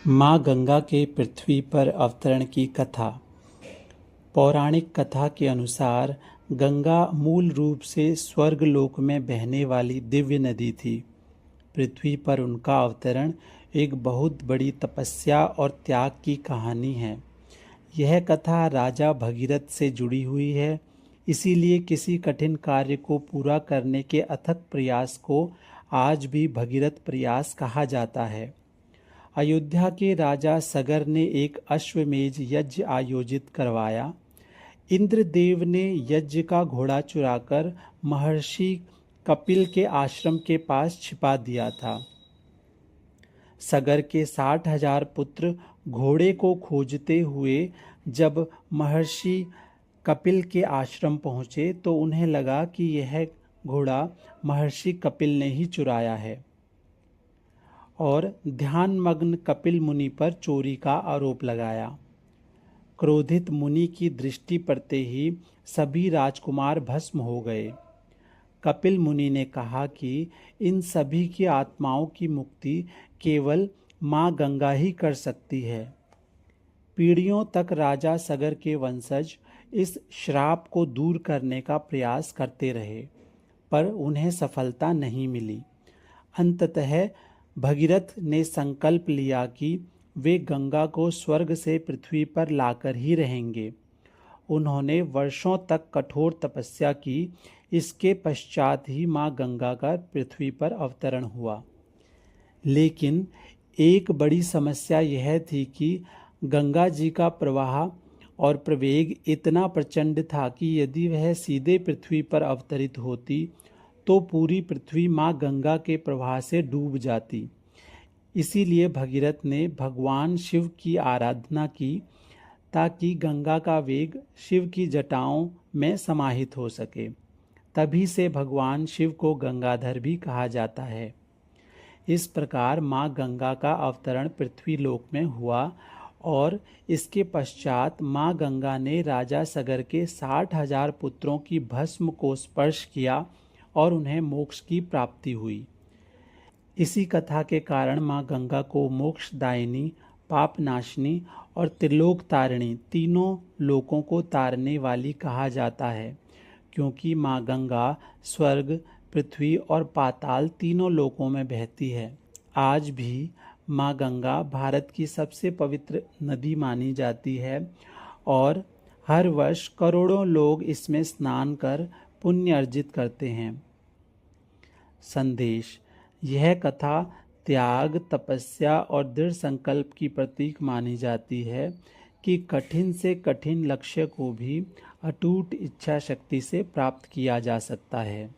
माँ गंगा के पृथ्वी पर अवतरण की कथा। पौराणिक कथा के अनुसार गंगा मूल रूप से स्वर्गलोक में बहने वाली दिव्य नदी थी। पृथ्वी पर उनका अवतरण एक बहुत बड़ी तपस्या और त्याग की कहानी है। यह कथा राजा भगीरथ से जुड़ी हुई है, इसीलिए किसी कठिन कार्य को पूरा करने के अथक प्रयास को आज भी भगीरथ प्रयास कहा जाता है। अयोध्या के राजा सगर ने एक अश्वमेध यज्ञ आयोजित करवाया। इंद्रदेव ने यज्ञ का घोड़ा चुराकर महर्षि कपिल के आश्रम के पास छिपा दिया था। सगर के 60,000 पुत्र घोड़े को खोजते हुए जब महर्षि कपिल के आश्रम पहुँचे तो उन्हें लगा कि यह घोड़ा महर्षि कपिल ने ही चुराया है और ध्यानमग्न कपिल मुनि पर चोरी का आरोप लगाया। क्रोधित मुनि की दृष्टि पड़ते ही सभी राजकुमार भस्म हो गए। कपिल मुनि ने कहा कि इन सभी की आत्माओं की मुक्ति केवल माँ गंगा ही कर सकती है। पीढ़ियों तक राजा सगर के वंशज इस श्राप को दूर करने का प्रयास करते रहे, पर उन्हें सफलता नहीं मिली। अंततः भगीरथ ने संकल्प लिया कि वे गंगा को स्वर्ग से पृथ्वी पर लाकर ही रहेंगे। उन्होंने वर्षों तक कठोर तपस्या की। इसके पश्चात ही माँ गंगा का पृथ्वी पर अवतरण हुआ। लेकिन एक बड़ी समस्या यह थी कि गंगा जी का प्रवाह और प्रवेग इतना प्रचंड था कि यदि वह सीधे पृथ्वी पर अवतरित होती तो पूरी पृथ्वी माँ गंगा के प्रवाह से डूब जाती। इसीलिए भगीरथ ने भगवान शिव की आराधना की ताकि गंगा का वेग शिव की जटाओं में समाहित हो सके। तभी से भगवान शिव को गंगाधर भी कहा जाता है। इस प्रकार माँ गंगा का अवतरण पृथ्वी लोक में हुआ और इसके पश्चात माँ गंगा ने राजा सगर के 60,000 पुत्रों की भस्म को स्पर्श किया और उन्हें मोक्ष की प्राप्ति हुई। इसी कथा के कारण माँ गंगा को मोक्षदायिनी, पापनाशिनी और त्रिलोक तारिणी, तीनों लोकों को तारने वाली कहा जाता है, क्योंकि माँ गंगा स्वर्ग, पृथ्वी और पाताल तीनों लोकों में बहती है। आज भी माँ गंगा भारत की सबसे पवित्र नदी मानी जाती है और हर वर्ष करोड़ों लोग इसमें स्नान कर पुण्य अर्जित करते हैं। संदेश: यह कथा त्याग, तपस्या और दृढ़ संकल्प की प्रतीक मानी जाती है कि कठिन से कठिन लक्ष्य को भी अटूट इच्छा शक्ति से प्राप्त किया जा सकता है।